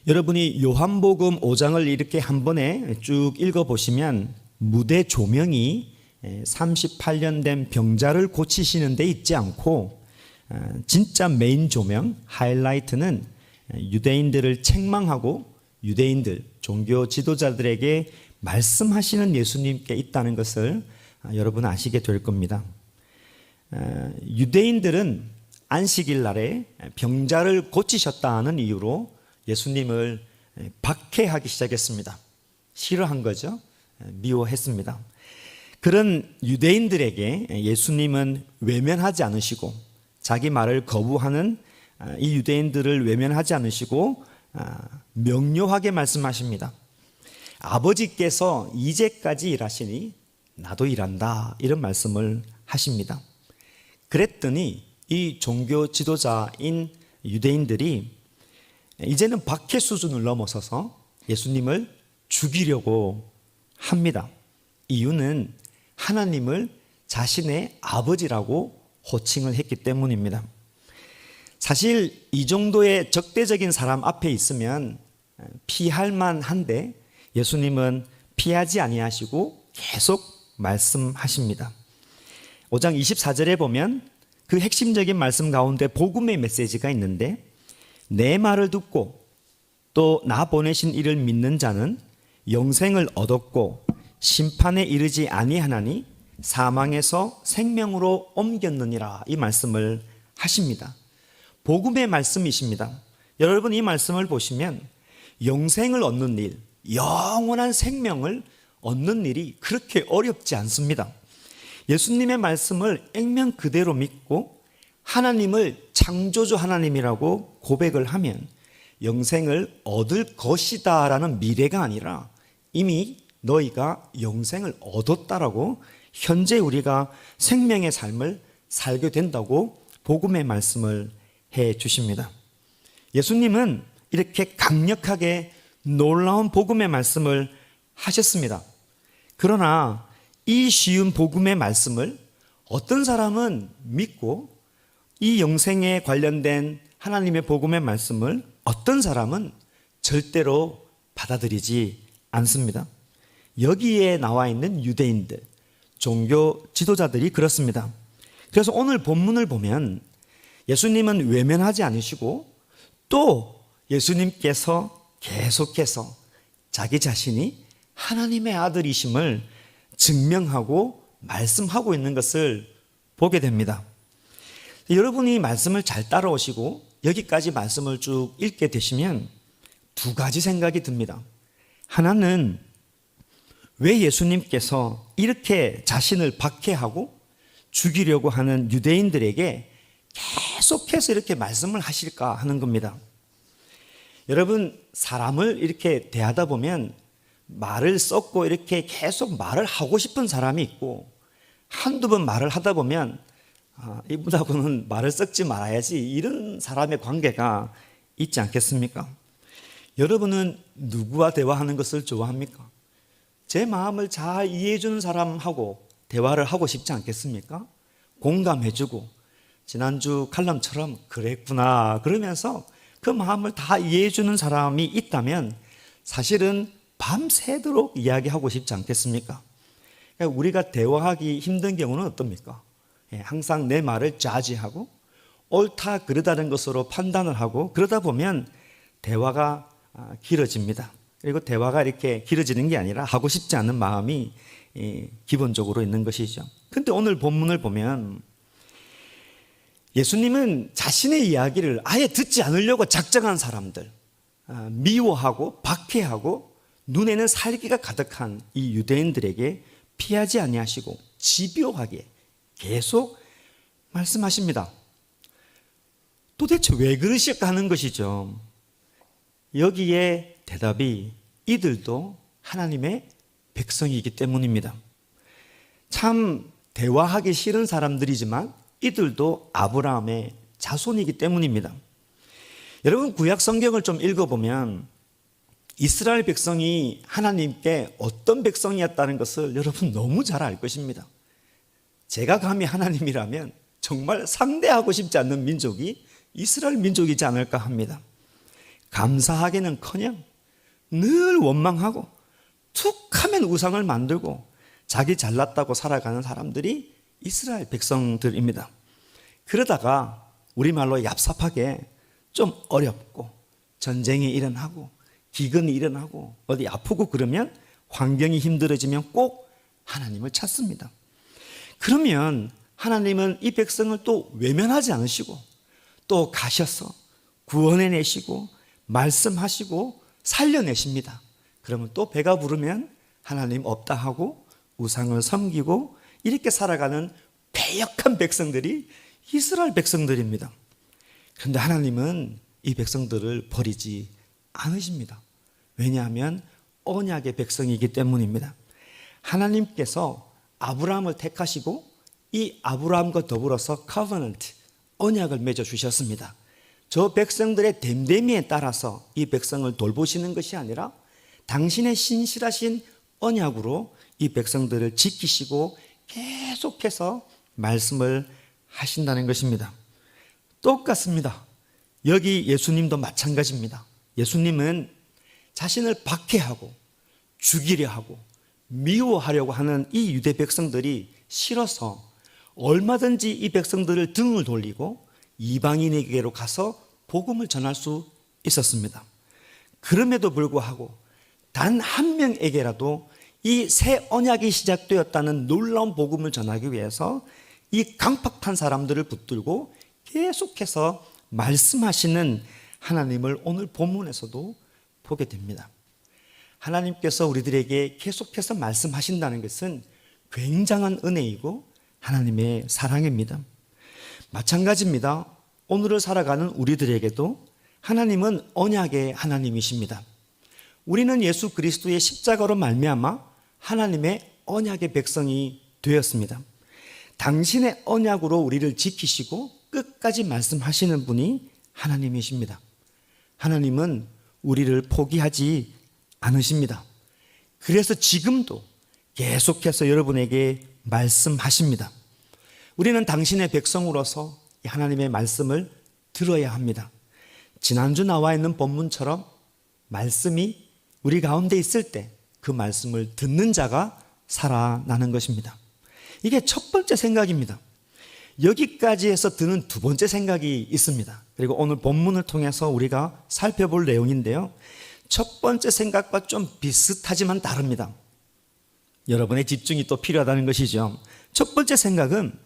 여러분이 요한복음 5장을 이렇게 한 번에 쭉 읽어보시면 무대 조명이 38년 된 병자를 고치시는 데 있지 않고 진짜 메인 조명, 하이라이트는 유대인들을 책망하고 유대인들, 종교 지도자들에게 말씀하시는 예수님께 있다는 것을 여러분 아시게 될 겁니다. 유대인들은 안식일 날에 병자를 고치셨다는 이유로 예수님을 박해하기 시작했습니다. 싫어한 거죠. 미워했습니다. 그런 유대인들에게 예수님은 외면하지 않으시고 자기 말을 거부하는 이 유대인들을 외면하지 않으시고 명료하게 말씀하십니다. 아버지께서 이제까지 일하시니 나도 일한다, 이런 말씀을 하십니다. 그랬더니 이 종교 지도자인 유대인들이 이제는 박해 수준을 넘어서서 예수님을 죽이려고 합니다. 이유는 하나님을 자신의 아버지라고 호칭을 했기 때문입니다. 사실 이 정도의 적대적인 사람 앞에 있으면 피할 만한데 예수님은 피하지 아니하시고 계속 말씀하십니다. 5장 24절에 보면 그 핵심적인 말씀 가운데 복음의 메시지가 있는데, 내 말을 듣고 또 나 보내신 이를 믿는 자는 영생을 얻었고 심판에 이르지 아니하나니 사망에서 생명으로 옮겼느니라, 이 말씀을 하십니다. 복음의 말씀이십니다. 여러분, 이 말씀을 보시면 영생을 얻는 일, 영원한 생명을 얻는 일이 그렇게 어렵지 않습니다. 예수님의 말씀을 액면 그대로 믿고 하나님을 창조주 하나님이라고 고백을 하면 영생을 얻을 것이다 라는 미래가 아니라 이미 너희가 영생을 얻었다라고, 현재 우리가 생명의 삶을 살게 된다고 복음의 말씀을 해 주십니다. 예수님은 이렇게 강력하게 놀라운 복음의 말씀을 하셨습니다. 그러나 이 쉬운 복음의 말씀을 어떤 사람은 믿고 이 영생에 관련된 하나님의 복음의 말씀을 어떤 사람은 절대로 받아들이지 않습니다. 여기에 나와 있는 유대인들, 종교 지도자들이 그렇습니다. 그래서 오늘 본문을 보면 예수님은 외면하지 않으시고 또 예수님께서 계속해서 자기 자신이 하나님의 아들이심을 증명하고 말씀하고 있는 것을 보게 됩니다. 여러분이 말씀을 잘 따라오시고 여기까지 말씀을 쭉 읽게 되시면 두 가지 생각이 듭니다. 하나는 왜 예수님께서 이렇게 자신을 박해하고 죽이려고 하는 유대인들에게 계속해서 이렇게 말씀을 하실까 하는 겁니다. 여러분, 사람을 이렇게 대하다 보면 말을 썩고 이렇게 계속 말을 하고 싶은 사람이 있고, 한두 번 말을 하다 보면 이분하고는 말을 썩지 말아야지, 이런 사람의 관계가 있지 않겠습니까? 여러분은 누구와 대화하는 것을 좋아합니까? 제 마음을 잘 이해해 주는 사람하고 대화를 하고 싶지 않겠습니까? 공감해주고 지난주 칼럼처럼 그랬구나 그러면서 그 마음을 다 이해해 주는 사람이 있다면 사실은 밤새도록 이야기하고 싶지 않겠습니까? 그러니까 우리가 대화하기 힘든 경우는 어떻습니까? 항상 내 말을 자지하고 옳다 그르다는 것으로 판단을 하고, 그러다 보면 대화가 길어집니다. 그리고 대화가 이렇게 길어지는 게 아니라 하고 싶지 않은 마음이 기본적으로 있는 것이죠. 그런데 오늘 본문을 보면 예수님은 자신의 이야기를 아예 듣지 않으려고 작정한 사람들, 미워하고 박해하고 눈에는 살기가 가득한 이 유대인들에게 피하지 아니하시고 집요하게 계속 말씀하십니다. 도대체 왜 그러실까 하는 것이죠. 여기에 대답이 이들도 하나님의 백성이기 때문입니다. 참 대화하기 싫은 사람들이지만 이들도 아브라함의 자손이기 때문입니다. 여러분, 구약 성경을 좀 읽어보면 이스라엘 백성이 하나님께 어떤 백성이었다는 것을 여러분 너무 잘 알 것입니다. 제가 감히 하나님이라면 정말 상대하고 싶지 않는 민족이 이스라엘 민족이지 않을까 합니다. 감사하기는커녕 늘 원망하고 툭하면 우상을 만들고 자기 잘났다고 살아가는 사람들이 이스라엘 백성들입니다. 그러다가 우리말로 얍삽하게 좀 어렵고 전쟁이 일어나고 기근이 일어나고 어디 아프고 그러면 환경이 힘들어지면 꼭 하나님을 찾습니다. 그러면 하나님은 이 백성을 또 외면하지 않으시고 또 가셔서 구원해내시고 말씀하시고 살려내십니다. 그러면 또 배가 부르면 하나님 없다 하고 우상을 섬기고 이렇게 살아가는 패역한 백성들이 이스라엘 백성들입니다. 그런데 하나님은 이 백성들을 버리지 않으십니다. 왜냐하면 언약의 백성이기 때문입니다. 하나님께서 아브라함을 택하시고 이 아브라함과 더불어서 covenant, 언약을 맺어 주셨습니다. 저 백성들의 됨됨이에 따라서 이 백성을 돌보시는 것이 아니라 당신의 신실하신 언약으로 이 백성들을 지키시고 계속해서 말씀을 하신다는 것입니다. 똑같습니다. 여기 예수님도 마찬가지입니다. 예수님은 자신을 박해하고 죽이려 하고 미워하려고 하는 이 유대 백성들이 싫어서 얼마든지 이 백성들을 등을 돌리고 이방인에게로 가서 복음을 전할 수 있었습니다. 그럼에도 불구하고 단 한 명에게라도 이 새 언약이 시작되었다는 놀라운 복음을 전하기 위해서 이 강팍한 사람들을 붙들고 계속해서 말씀하시는 하나님을 오늘 본문에서도 보게 됩니다. 하나님께서 우리들에게 계속해서 말씀하신다는 것은 굉장한 은혜이고 하나님의 사랑입니다. 마찬가지입니다. 오늘을 살아가는 우리들에게도 하나님은 언약의 하나님이십니다. 우리는 예수 그리스도의 십자가로 말미암아 하나님의 언약의 백성이 되었습니다. 당신의 언약으로 우리를 지키시고 끝까지 말씀하시는 분이 하나님이십니다. 하나님은 우리를 포기하지 않으십니다. 그래서 지금도 계속해서 여러분에게 말씀하십니다. 우리는 당신의 백성으로서 하나님의 말씀을 들어야 합니다. 지난주 나와 있는 본문처럼 말씀이 우리 가운데 있을 때 그 말씀을 듣는 자가 살아나는 것입니다. 이게 첫 번째 생각입니다. 여기까지 해서 드는 두 번째 생각이 있습니다. 그리고 오늘 본문을 통해서 우리가 살펴볼 내용인데요. 첫 번째 생각과 좀 비슷하지만 다릅니다. 여러분의 집중이 또 필요하다는 것이죠. 첫 번째 생각은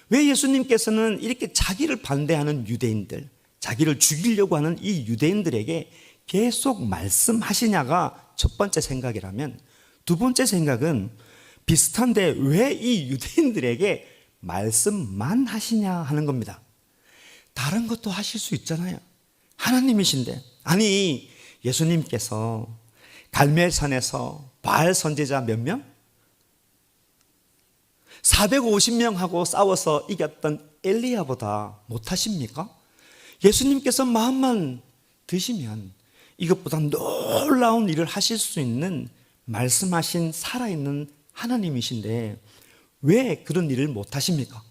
왜 예수님께서는 이렇게 자기를 반대하는 유대인들, 자기를 죽이려고 하는 이 유대인들에게 계속 말씀하시냐가 첫 번째 생각이라면, 두 번째 생각은 비슷한데 왜 이 유대인들에게 말씀만 하시냐 하는 겁니다. 다른 것도 하실 수 있잖아요. 하나님이신데. 아니, 예수님께서 갈멜산에서 바알 선지자 몇 명? 450명하고 싸워서 이겼던 엘리야보다 못하십니까? 예수님께서 마음만 드시면 이것보다 놀라운 일을 하실 수 있는 말씀하신 살아있는 하나님이신데 왜 그런 일을 못하십니까?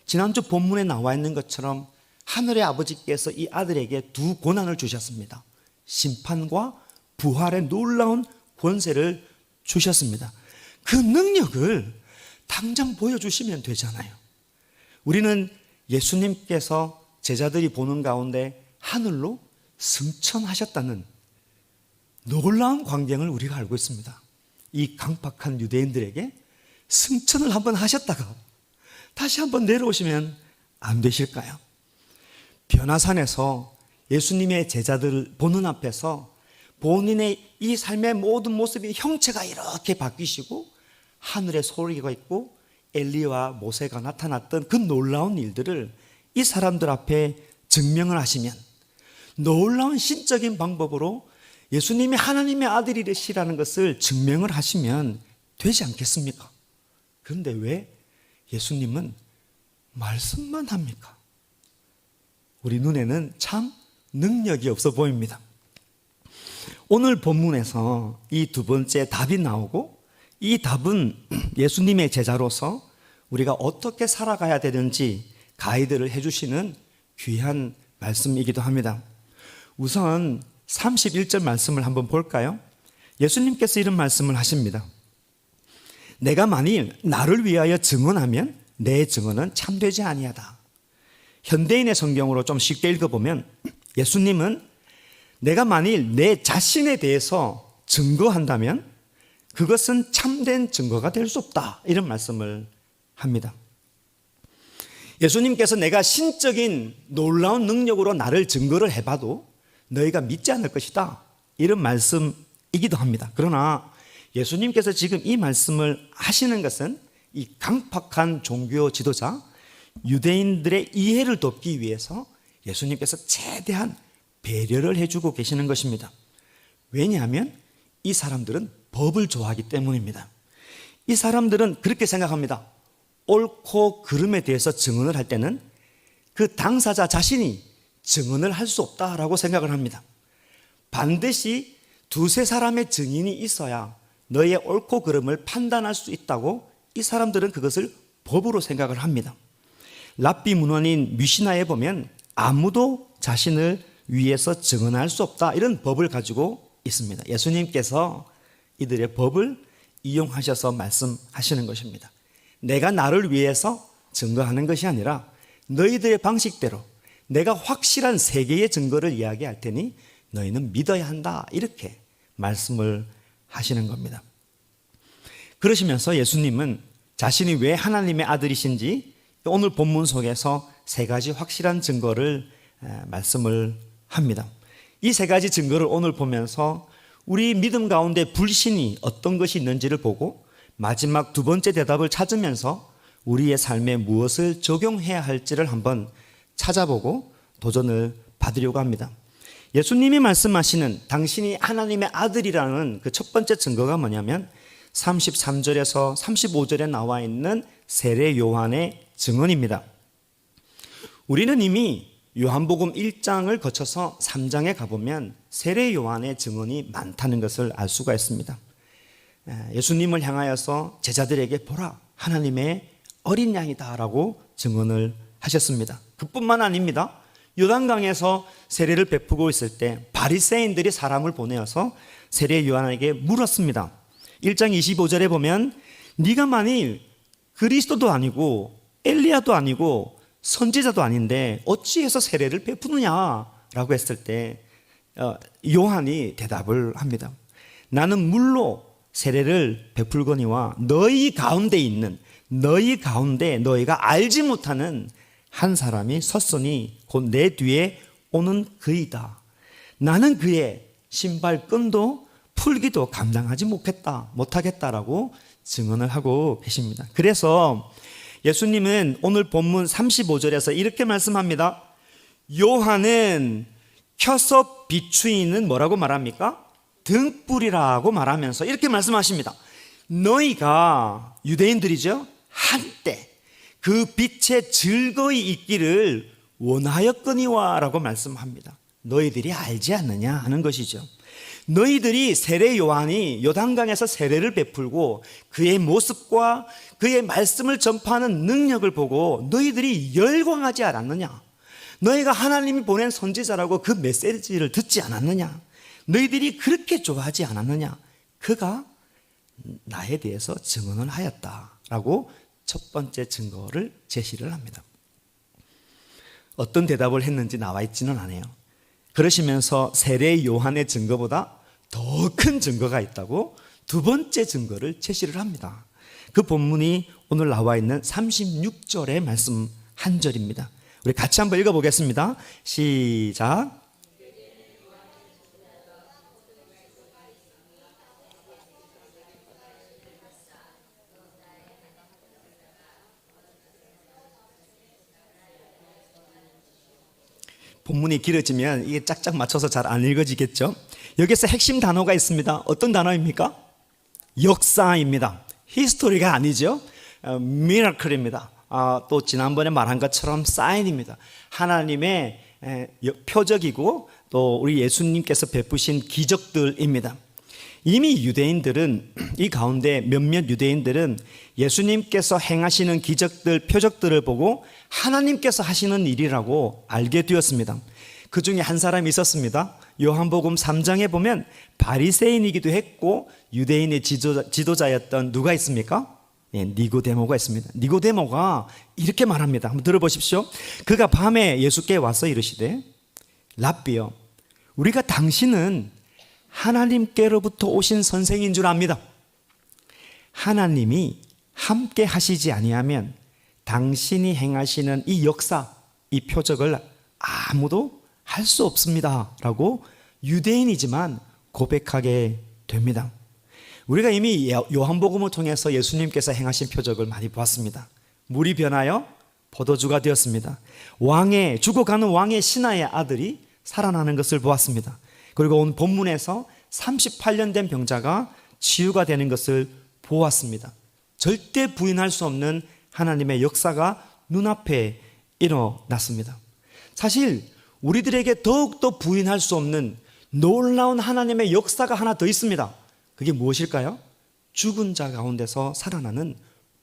지난주 본문에 나와 있는 것처럼 하늘의 아버지께서 이 아들에게 두 고난을 주셨습니다. 심판과 부활의 놀라운 권세를 주셨습니다. 그 능력을 당장 보여주시면 되잖아요. 우리는 예수님께서 제자들이 보는 가운데 하늘로 승천하셨다는 놀라운 광경을 우리가 알고 있습니다. 이 강팍한 유대인들에게 승천을 한번 하셨다가 다시 한번 내려오시면 안 되실까요? 변화산에서 예수님의 제자들을 보는 앞에서 본인의 이 삶의 모든 모습이 형체가 이렇게 바뀌시고 하늘에 소리가 있고 엘리야와 모세가 나타났던 그 놀라운 일들을 이 사람들 앞에 증명을 하시면 놀라운 신적인 방법으로 예수님이 하나님의 아들이시라는 것을 증명을 하시면 되지 않겠습니까? 그런데 왜 예수님은 말씀만 합니까? 우리 눈에는 참 능력이 없어 보입니다. 오늘 본문에서 이 두 번째 답이 나오고 이 답은 예수님의 제자로서 우리가 어떻게 살아가야 되는지 가이드를 해주시는 귀한 말씀이기도 합니다. 우선 31절 말씀을 한번 볼까요? 예수님께서 이런 말씀을 하십니다. 내가 만일 나를 위하여 증언하면 내 증언은 참되지 아니하다. 현대인의 성경으로 좀 쉽게 읽어보면 예수님은 내가 만일 내 자신에 대해서 증거한다면 그것은 참된 증거가 될 수 없다. 이런 말씀을 합니다. 예수님께서 내가 신적인 놀라운 능력으로 나를 증거를 해봐도 너희가 믿지 않을 것이다. 이런 말씀이기도 합니다. 그러나 예수님께서 지금 이 말씀을 하시는 것은 이 강팍한 종교 지도자 유대인들의 이해를 돕기 위해서 예수님께서 최대한 배려를 해주고 계시는 것입니다. 왜냐하면 이 사람들은 법을 좋아하기 때문입니다. 이 사람들은 그렇게 생각합니다. 옳고 그름에 대해서 증언을 할 때는 그 당사자 자신이 증언을 할 수 없다라고 생각을 합니다. 반드시 두세 사람의 증인이 있어야 너의 옳고 그름을 판단할 수 있다고 이 사람들은 그것을 법으로 생각을 합니다. 랍비 문헌인 미시나에 보면 아무도 자신을 위해서 증언할 수 없다 이런 법을 가지고 있습니다. 예수님께서 이들의 법을 이용하셔서 말씀하시는 것입니다. 내가 나를 위해서 증거하는 것이 아니라 너희들의 방식대로 내가 확실한 세계의 증거를 이야기할 테니 너희는 믿어야 한다 이렇게 말씀을 하시는 겁니다. 그러시면서 예수님은 자신이 왜 하나님의 아들이신지 오늘 본문 속에서 세 가지 확실한 증거를 말씀을 합니다. 이 세 가지 증거를 오늘 보면서 우리 믿음 가운데 불신이 어떤 것이 있는지를 보고 마지막 두 번째 대답을 찾으면서 우리의 삶에 무엇을 적용해야 할지를 한번 찾아보고 도전을 받으려고 합니다. 예수님이 말씀하시는 당신이 하나님의 아들이라는 그 첫 번째 증거가 뭐냐면 33절에서 35절에 나와 있는 세례 요한의 증언입니다. 우리는 이미 요한복음 1장을 거쳐서 3장에 가보면 세례 요한의 증언이 많다는 것을 알 수가 있습니다. 예수님을 향하여서 제자들에게 보라 하나님의 어린 양이다 라고 증언을 하셨습니다. 그뿐만 아닙니다. 요단강에서 세례를 베푸고 있을 때 바리새인들이 사람을 보내어서 세례 요한에게 물었습니다. 1장 25절에 보면 네가 만일 그리스도도 아니고 엘리야도 아니고 선지자도 아닌데 어찌해서 세례를 베푸느냐라고 했을 때 요한이 대답을 합니다. 나는 물로 세례를 베풀거니와 너희 가운데 너희가 알지 못하는 한 사람이 섰으니 곧 내 뒤에 오는 그이다. 나는 그의 신발끈도 풀기도 감당하지 못하겠다라고 증언을 하고 계십니다. 그래서 예수님은 오늘 본문 35절에서 이렇게 말씀합니다. 요한은 켜서 비추이는 뭐라고 말합니까? 등불이라고 말하면서 이렇게 말씀하십니다. 너희가 유대인들이죠. 한때 그 빛에 즐거이 있기를 원하였거니와 라고 말씀합니다. 너희들이 알지 않느냐 하는 것이죠. 너희들이 세례 요한이 요단강에서 세례를 베풀고 그의 모습과 그의 말씀을 전파하는 능력을 보고 너희들이 열광하지 않았느냐? 너희가 하나님이 보낸 선지자라고 그 메시지를 듣지 않았느냐? 너희들이 그렇게 좋아하지 않았느냐? 그가 나에 대해서 증언을 하였다라고 첫 번째 증거를 제시를 합니다. 어떤 대답을 했는지 나와 있지는 않아요. 그러시면서 세례 요한의 증거보다 더 큰 증거가 있다고 두 번째 증거를 제시를 합니다. 그 본문이 오늘 나와 있는 36절의 말씀 한 절입니다. 우리 같이 한번 읽어보겠습니다. 시작. 본문이 길어지면 이게 짝짝 맞춰서 잘 안 읽어지겠죠? 여기서 핵심 단어가 있습니다. 어떤 단어입니까? 역사입니다. 히스토리가 아니죠. 미라클입니다. 또 지난번에 말한 것처럼 사인입니다. 하나님의 표적이고 또 우리 예수님께서 베푸신 기적들입니다. 이미 유대인들은 이 가운데 몇몇 유대인들은 예수님께서 행하시는 기적들, 표적들을 보고 하나님께서 하시는 일이라고 알게 되었습니다. 그 중에 한 사람이 있었습니다. 요한복음 3장에 보면 바리새인이기도 했고 유대인의 지도자였던 누가 있습니까? 니고데모가 있습니다. 니고데모가 이렇게 말합니다. 한번 들어보십시오. 그가 밤에 예수께 와서 이르시되 랍비여, 우리가 당신은 하나님께로부터 오신 선생인 줄 압니다. 하나님이 함께 하시지 아니하면 당신이 행하시는 이 역사, 이 표적을 아무도 할 수 없습니다 라고 유대인이지만 고백하게 됩니다. 우리가 이미 요한복음을 통해서 예수님께서 행하신 표적을 많이 보았습니다. 물이 변하여 포도주가 되었습니다. 죽어가는 왕의 신하의 아들이 살아나는 것을 보았습니다. 그리고 오늘 본문에서 38년 된 병자가 치유가 되는 것을 보았습니다. 절대 부인할 수 없는 하나님의 역사가 눈앞에 일어났습니다. 사실 우리들에게 더욱더 부인할 수 없는 놀라운 하나님의 역사가 하나 더 있습니다. 그게 무엇일까요? 죽은 자 가운데서 살아나는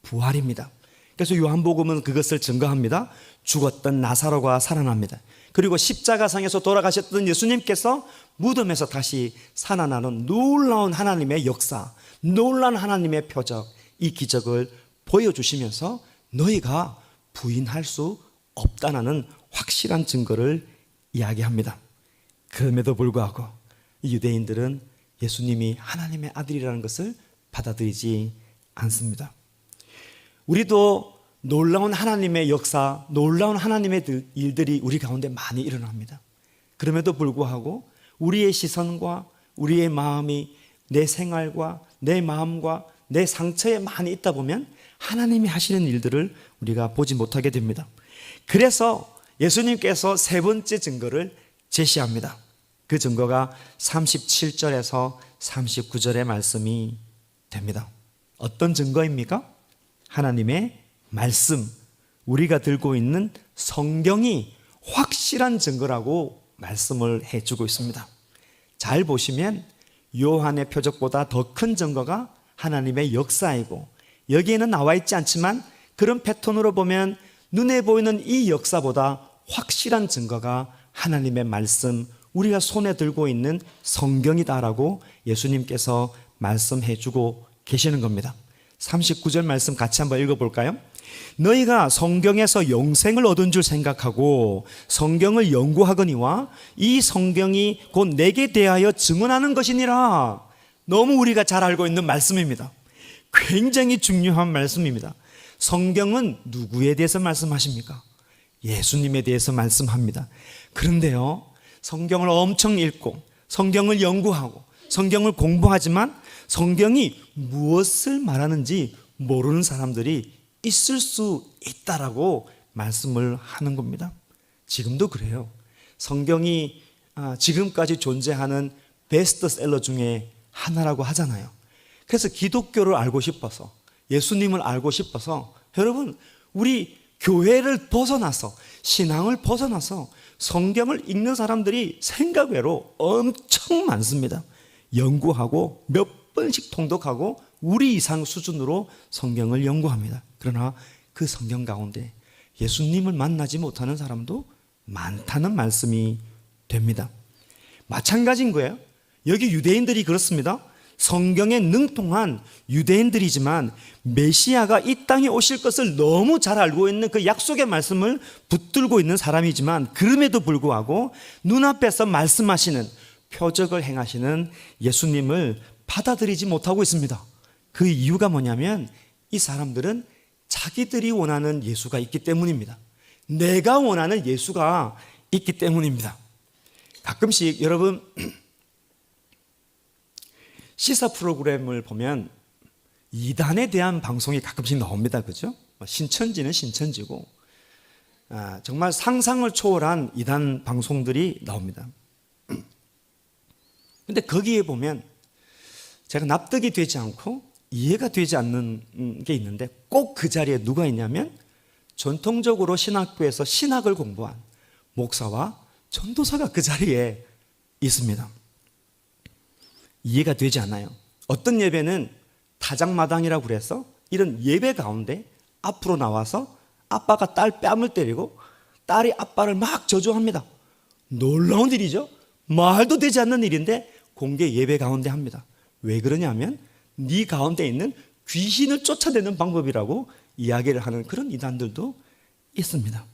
부활입니다. 그래서 요한복음은 그것을 증거합니다. 죽었던 나사로가 살아납니다. 그리고 십자가상에서 돌아가셨던 예수님께서 무덤에서 다시 살아나는 놀라운 하나님의 역사, 놀라운 하나님의 표적, 이 기적을 보여주시면서 너희가 부인할 수 없다는 확실한 증거를 이야기합니다. 그럼에도 불구하고 유대인들은 예수님이 하나님의 아들이라는 것을 받아들이지 않습니다. 우리도 놀라운 하나님의 역사, 놀라운 하나님의 일들이 우리 가운데 많이 일어납니다. 그럼에도 불구하고 우리의 시선과 우리의 마음이 내 생활과 내 마음과 내 상처에 많이 있다 보면 하나님이 하시는 일들을 우리가 보지 못하게 됩니다. 그래서 예수님께서 세 번째 증거를 제시합니다. 그 증거가 37절에서 39절의 말씀이 됩니다. 어떤 증거입니까? 하나님의 말씀, 우리가 들고 있는 성경이 확실한 증거라고 말씀을 해주고 있습니다. 잘 보시면 요한의 표적보다 더 큰 증거가 하나님의 역사이고, 여기에는 나와 있지 않지만 그런 패턴으로 보면 눈에 보이는 이 역사보다 확실한 증거가 하나님의 말씀, 우리가 손에 들고 있는 성경이다라고 예수님께서 말씀해 주고 계시는 겁니다. 39절 말씀 같이 한번 읽어볼까요? 너희가 성경에서 영생을 얻은 줄 생각하고 성경을 연구하거니와 이 성경이 곧 내게 대하여 증언하는 것이니라. 너무 우리가 잘 알고 있는 말씀입니다. 굉장히 중요한 말씀입니다. 성경은 누구에 대해서 말씀하십니까? 예수님에 대해서 말씀합니다. 그런데요, 성경을 엄청 읽고 성경을 연구하고 성경을 공부하지만 성경이 무엇을 말하는지 모르는 사람들이 있을 수 있다라고 말씀을 하는 겁니다. 지금도 그래요. 성경이 지금까지 존재하는 베스트셀러 중에 하나라고 하잖아요. 그래서 기독교를 알고 싶어서, 예수님을 알고 싶어서, 여러분, 우리 교회를 벗어나서, 신앙을 벗어나서 성경을 읽는 사람들이 생각외로 엄청 많습니다. 연구하고 몇 번씩 통독하고 우리 이상 수준으로 성경을 연구합니다. 그러나 그 성경 가운데 예수님을 만나지 못하는 사람도 많다는 말씀이 됩니다. 마찬가지인 거예요. 여기 유대인들이 그렇습니다. 성경에 능통한 유대인들이지만 메시아가 이 땅에 오실 것을 너무 잘 알고 있는 그 약속의 말씀을 붙들고 있는 사람이지만 그럼에도 불구하고 눈앞에서 말씀하시는, 표적을 행하시는 예수님을 받아들이지 못하고 있습니다. 그 이유가 뭐냐면 이 사람들은 자기들이 원하는 예수가 있기 때문입니다. 내가 원하는 예수가 있기 때문입니다. 가끔씩 여러분 시사 프로그램을 보면 이단에 대한 방송이 가끔씩 나옵니다. 그죠? 신천지는 신천지고 정말 상상을 초월한 이단 방송들이 나옵니다. 근데 거기에 보면 제가 납득이 되지 않고 이해가 되지 않는 게 있는데 꼭 그 자리에 누가 있냐면 전통적으로 신학교에서 신학을 공부한 목사와 전도사가 그 자리에 있습니다. 이해가 되지 않아요. 어떤 예배는 타작마당이라고 그래서 이런 예배 가운데 앞으로 나와서 아빠가 딸 뺨을 때리고 딸이 아빠를 막 저주합니다. 놀라운 일이죠. 말도 되지 않는 일인데 공개 예배 가운데 합니다. 왜 그러냐면 네 가운데 있는 귀신을 쫓아내는 방법이라고 이야기를 하는 그런 이단들도 있습니다.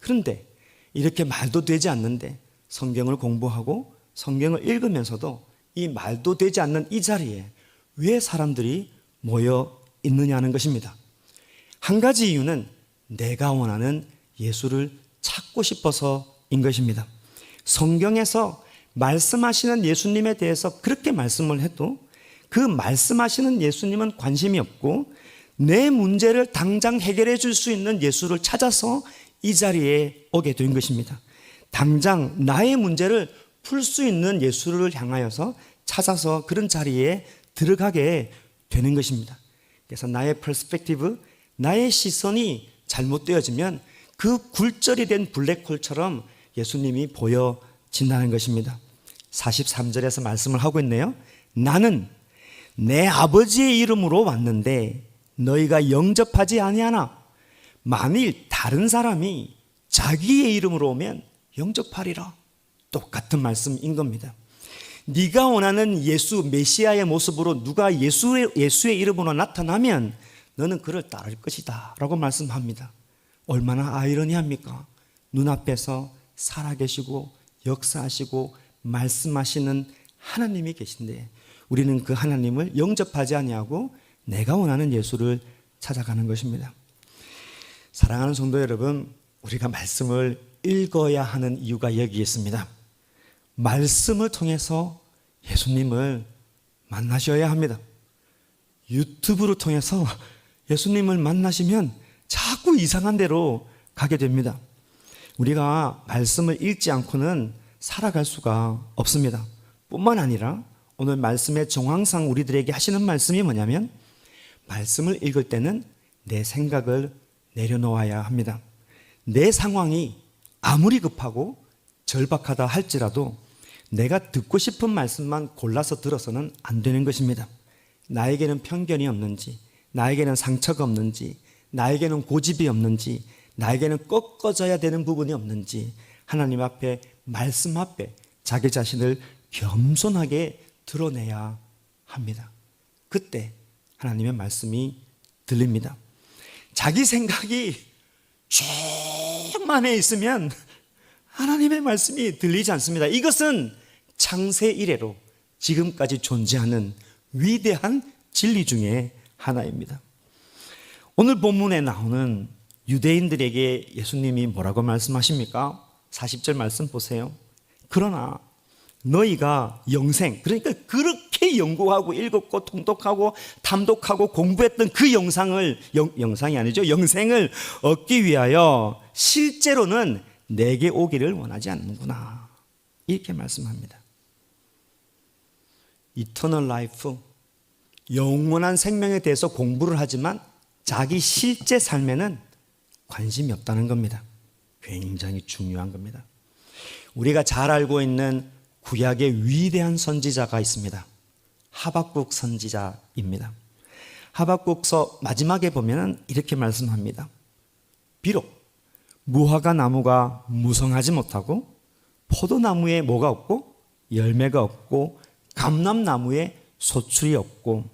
그런데 이렇게 말도 되지 않는데 성경을 공부하고 성경을 읽으면서도 이 말도 되지 않는 이 자리에 왜 사람들이 모여 있느냐는 것입니다. 한 가지 이유는 내가 원하는 예수를 찾고 싶어서인 것입니다. 성경에서 말씀하시는 예수님에 대해서 그렇게 말씀을 해도 그 말씀하시는 예수님은 관심이 없고 내 문제를 당장 해결해 줄 수 있는 예수를 찾아서 이 자리에 오게 된 것입니다. 당장 나의 문제를 풀 수 있는 예수를 향하여서 찾아서 그런 자리에 들어가게 되는 것입니다. 그래서 나의 퍼스펙티브, 나의 시선이 잘못되어지면 그 굴절이 된 블랙홀처럼 예수님이 보여진다는 것입니다. 43절에서 말씀을 하고 있네요. 나는 내 아버지의 이름으로 왔는데 너희가 영접하지 아니하나 만일 다른 사람이 자기의 이름으로 오면 영접하리라. 똑같은 말씀인 겁니다. 네가 원하는 예수 메시아의 모습으로 누가 예수의 이름으로 나타나면 너는 그를 따를 것이다 라고 말씀합니다. 얼마나 아이러니합니까? 눈앞에서 살아계시고 역사하시고 말씀하시는 하나님이 계신데 우리는 그 하나님을 영접하지 아니하고 내가 원하는 예수를 찾아가는 것입니다. 사랑하는 성도 여러분, 우리가 말씀을 읽어야 하는 이유가 여기 있습니다. 말씀을 통해서 예수님을 만나셔야 합니다. 유튜브를 통해서 예수님을 만나시면 자꾸 이상한 데로 가게 됩니다. 우리가 말씀을 읽지 않고는 살아갈 수가 없습니다. 뿐만 아니라 오늘 말씀의 정황상 우리들에게 하시는 말씀이 뭐냐면 말씀을 읽을 때는 내 생각을 내려놓아야 합니다. 내 상황이 아무리 급하고 절박하다 할지라도 내가 듣고 싶은 말씀만 골라서 들어서는 안 되는 것입니다. 나에게는 편견이 없는지, 나에게는 상처가 없는지, 나에게는 고집이 없는지, 나에게는 꺾어져야 되는 부분이 없는지 하나님 앞에, 말씀 앞에 자기 자신을 겸손하게 드러내야 합니다. 그때 하나님의 말씀이 들립니다. 자기 생각이 쭉만해 있으면 하나님의 말씀이 들리지 않습니다. 이것은 창세 이래로 지금까지 존재하는 위대한 진리 중에 하나입니다. 오늘 본문에 나오는 유대인들에게 예수님이 뭐라고 말씀하십니까? 40절 말씀 보세요. 그러나 너희가 영생, 그러니까 그렇게 연구하고 읽었고 통독하고 탐독하고 공부했던 그 영상이 아니죠. 영생을 얻기 위하여 실제로는 내게 오기를 원하지 않는구나. 이렇게 말씀합니다. Eternal life, 영원한 생명에 대해서 공부를 하지만 자기 실제 삶에는 관심이 없다는 겁니다. 굉장히 중요한 겁니다. 우리가 잘 알고 있는 구약의 위대한 선지자가 있습니다. 하박국 선지자입니다. 하박국서 마지막에 보면 이렇게 말씀합니다. 비록 무화과 나무가 무성하지 못하고 포도나무에 뭐가 없고 열매가 없고 감람나무에 소출이 없고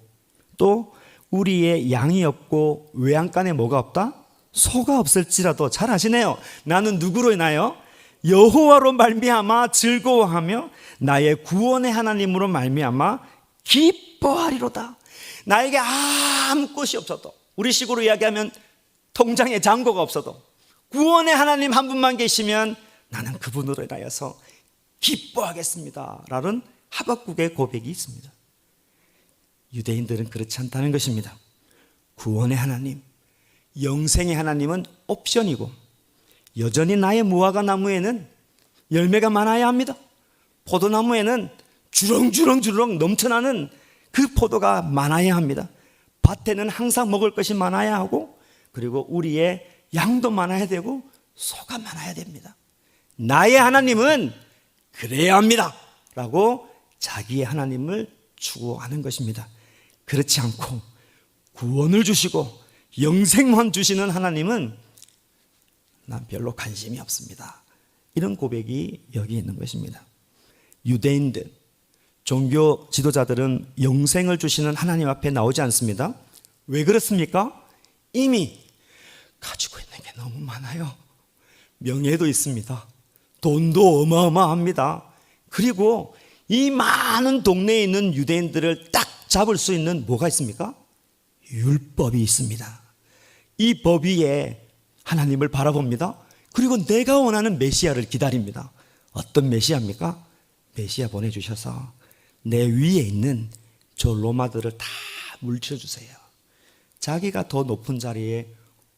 또 우리의 양이 없고 외양간에 뭐가 없다? 소가 없을지라도 잘 아시네요. 나는 누구로 인하여? 여호와로 말미암아 즐거워하며 나의 구원의 하나님으로 말미암아 기뻐하리로다. 나에게 아무 것이 없어도, 우리식으로 이야기하면 통장에 잔고가 없어도 구원의 하나님 한 분만 계시면 나는 그분으로 인하여서 기뻐하겠습니다 라는 하박국의 고백이 있습니다. 유대인들은 그렇지 않다는 것입니다. 구원의 하나님, 영생의 하나님은 옵션이고 여전히 나의 무화과 나무에는 열매가 많아야 합니다. 포도나무에는 주렁주렁 넘쳐나는 그 포도가 많아야 합니다. 밭에는 항상 먹을 것이 많아야 하고 그리고 우리의 양도 많아야 되고 소가 많아야 됩니다. 나의 하나님은 그래야 합니다 라고 자기의 하나님을 추구하는 것입니다. 그렇지 않고 구원을 주시고 영생만 주시는 하나님은 난 별로 관심이 없습니다. 이런 고백이 여기 있는 것입니다. 유대인들, 종교 지도자들은 영생을 주시는 하나님 앞에 나오지 않습니다. 왜 그렇습니까? 이미 가지고 있는 게 너무 많아요. 명예도 있습니다. 돈도 어마어마합니다. 그리고 이 많은 동네에 있는 유대인들을 딱 잡을 수 있는 뭐가 있습니까? 율법이 있습니다. 이 법 위에 하나님을 바라봅니다. 그리고 내가 원하는 메시아를 기다립니다. 어떤 메시아입니까? 메시아 보내주셔서 내 위에 있는 저 로마들을 다 물쳐주세요. 자기가 더 높은 자리에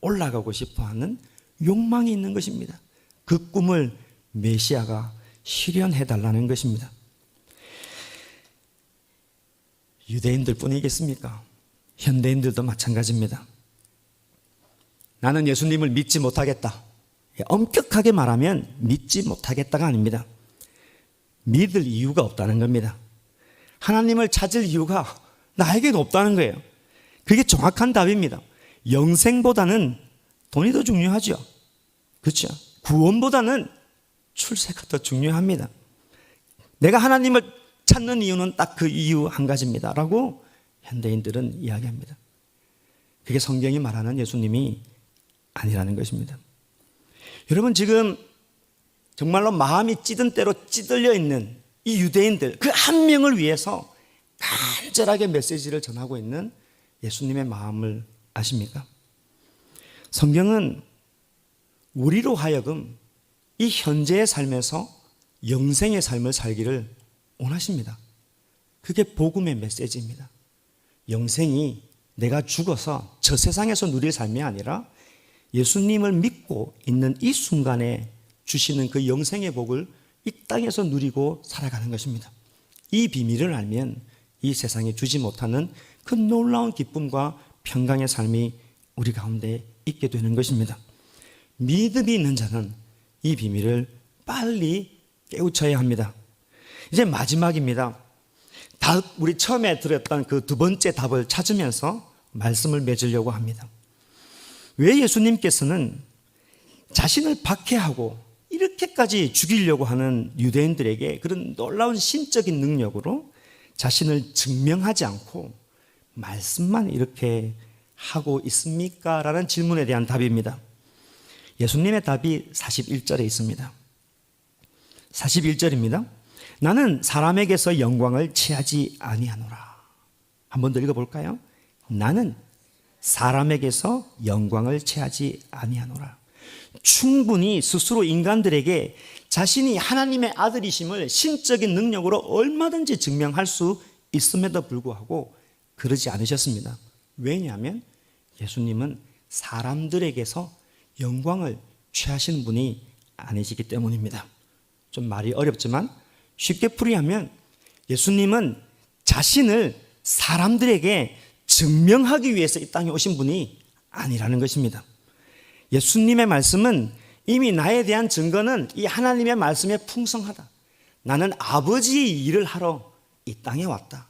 올라가고 싶어하는 욕망이 있는 것입니다. 그 꿈을 메시아가 실현해달라는 것입니다. 유대인들 뿐이겠습니까? 현대인들도 마찬가지입니다. 나는 예수님을 믿지 못하겠다. 엄격하게 말하면 믿지 못하겠다가 아닙니다. 믿을 이유가 없다는 겁니다. 하나님을 찾을 이유가 나에게는 없다는 거예요. 그게 정확한 답입니다. 영생보다는 돈이 더 중요하죠. 그렇죠? 구원보다는 출세가 더 중요합니다. 내가 하나님을 찾는 이유는 딱 그 이유 한 가지입니다 라고 현대인들은 이야기합니다. 그게 성경이 말하는 예수님이 아니라는 것입니다. 여러분, 지금 정말로 마음이 찌든 대로 찌들려 있는 이 유대인들, 그 한 명을 위해서 간절하게 메시지를 전하고 있는 예수님의 마음을 아십니까? 성경은 우리로 하여금 이 현재의 삶에서 영생의 삶을 살기를 원하십니다. 그게 복음의 메시지입니다. 영생이 내가 죽어서 저 세상에서 누릴 삶이 아니라 예수님을 믿고 있는 이 순간에 주시는 그 영생의 복을 이 땅에서 누리고 살아가는 것입니다. 이 비밀을 알면 이 세상에 주지 못하는 그 놀라운 기쁨과 평강의 삶이 우리 가운데 있게 되는 것입니다. 믿음이 있는 자는 이 비밀을 빨리 깨우쳐야 합니다. 이제 마지막입니다. 우리 처음에 들었던 그 두 번째 답을 찾으면서 말씀을 맺으려고 합니다. 왜 예수님께서는 자신을 박해하고 이렇게까지 죽이려고 하는 유대인들에게 그런 놀라운 신적인 능력으로 자신을 증명하지 않고 말씀만 이렇게 하고 있습니까? 라는 질문에 대한 답입니다. 예수님의 답이 41절에 있습니다. 41절입니다. 나는 사람에게서 영광을 취하지 아니하노라. 한 번 더 읽어볼까요? 나는 사람에게서 영광을 취하지 아니하노라. 충분히 스스로 인간들에게 자신이 하나님의 아들이심을 신적인 능력으로 얼마든지 증명할 수 있음에도 불구하고 그러지 않으셨습니다. 왜냐하면 예수님은 사람들에게서 영광을 취하시는 분이 아니시기 때문입니다. 좀 말이 어렵지만 쉽게 풀이하면 예수님은 자신을 사람들에게 증명하기 위해서 이 땅에 오신 분이 아니라는 것입니다. 예수님의 말씀은 이미 나에 대한 증거는 이 하나님의 말씀에 풍성하다. 나는 아버지의 일을 하러 이 땅에 왔다.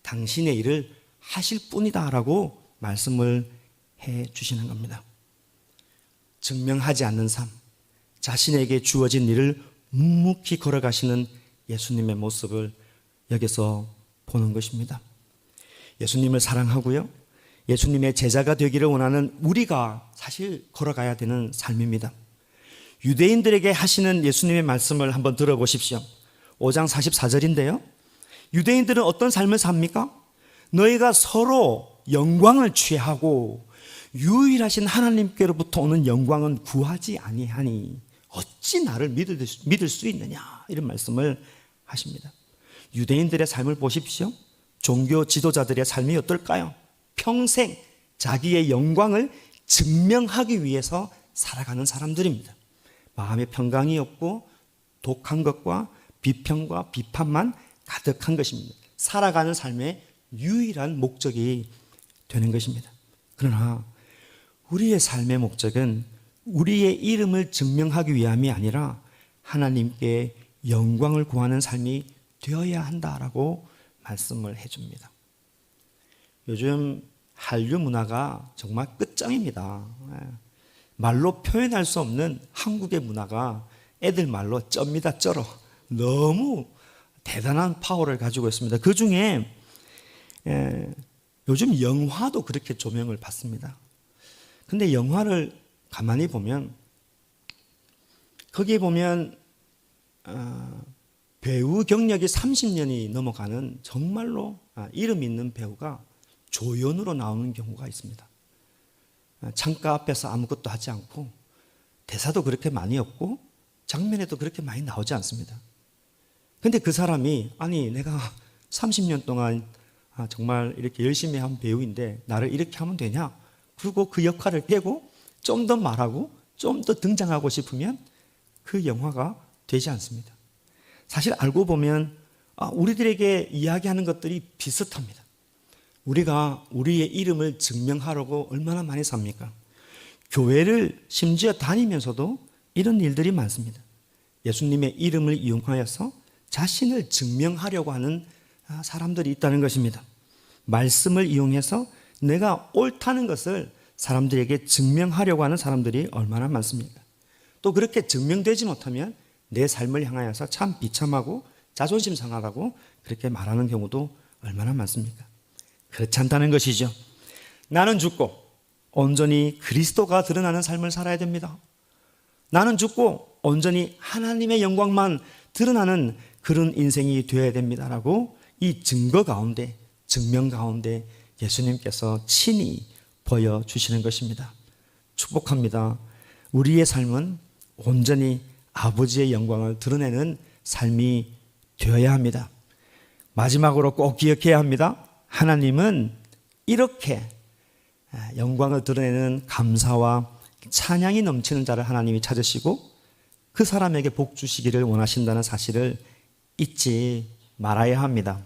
당신의 일을 하실 뿐이다 라고 말씀을 해 주시는 겁니다. 증명하지 않는 삶, 자신에게 주어진 일을 묵묵히 걸어가시는 예수님의 모습을 여기서 보는 것입니다. 예수님을 사랑하고요, 예수님의 제자가 되기를 원하는 우리가 사실 걸어가야 되는 삶입니다. 유대인들에게 하시는 예수님의 말씀을 한번 들어보십시오. 5장 44절인데요. 유대인들은 어떤 삶을 삽니까? 너희가 서로 영광을 취하고 유일하신 하나님께로부터 오는 영광은 구하지 아니하니 어찌 나를 믿을 수 있느냐, 이런 말씀을 하십니다. 유대인들의 삶을 보십시오. 종교 지도자들의 삶이 어떨까요? 평생 자기의 영광을 증명하기 위해서 살아가는 사람들입니다. 마음에 평강이 없고 독한 것과 비평과 비판만 가득한 것입니다. 살아가는 삶의 유일한 목적이 되는 것입니다. 그러나 우리의 삶의 목적은 우리의 이름을 증명하기 위함이 아니라 하나님께 영광을 구하는 삶이 되어야 한다라고 말씀을 해줍니다. 요즘 한류 문화가 정말 끝장입니다. 말로 표현할 수 없는 한국의 문화가 애들 말로 쩝니다, 쩔어. 너무 대단한 파워를 가지고 있습니다. 그 중에 요즘 영화도 그렇게 조명을 받습니다. 근데 영화를 가만히 보면 거기에 보면 배우 경력이 30년이 넘어가는 정말로 이름 있는 배우가 조연으로 나오는 경우가 있습니다. 창가 앞에서 아무것도 하지 않고 대사도 그렇게 많이 없고 장면에도 그렇게 많이 나오지 않습니다. 근데 그 사람이 아니 내가 30년 동안 정말 이렇게 열심히 한 배우인데 나를 이렇게 하면 되냐? 그리고 그 역할을 깨고 좀 더 말하고 좀 더 등장하고 싶으면 그 영화가 되지 않습니다. 사실 알고 보면 우리들에게 이야기하는 것들이 비슷합니다. 우리가 우리의 이름을 증명하려고 얼마나 많이 삽니까? 교회를 심지어 다니면서도 이런 일들이 많습니다. 예수님의 이름을 이용하여서 자신을 증명하려고 하는 사람들이 있다는 것입니다. 말씀을 이용해서 내가 옳다는 것을 사람들에게 증명하려고 하는 사람들이 얼마나 많습니까? 또 그렇게 증명되지 못하면 내 삶을 향하여서 참 비참하고 자존심 상하다고 그렇게 말하는 경우도 얼마나 많습니까? 그렇지 않다는 것이죠. 나는 죽고 온전히 그리스도가 드러나는 삶을 살아야 됩니다. 나는 죽고 온전히 하나님의 영광만 드러나는 그런 인생이 되어야 됩니다라고 이 증거 가운데, 증명 가운데 예수님께서 친히 보여주시는 것입니다. 축복합니다. 우리의 삶은 온전히 아버지의 영광을 드러내는 삶이 되어야 합니다. 마지막으로 꼭 기억해야 합니다. 하나님은 이렇게 영광을 드러내는 감사와 찬양이 넘치는 자를 하나님이 찾으시고 그 사람에게 복 주시기를 원하신다는 사실을 잊지 말아야 합니다.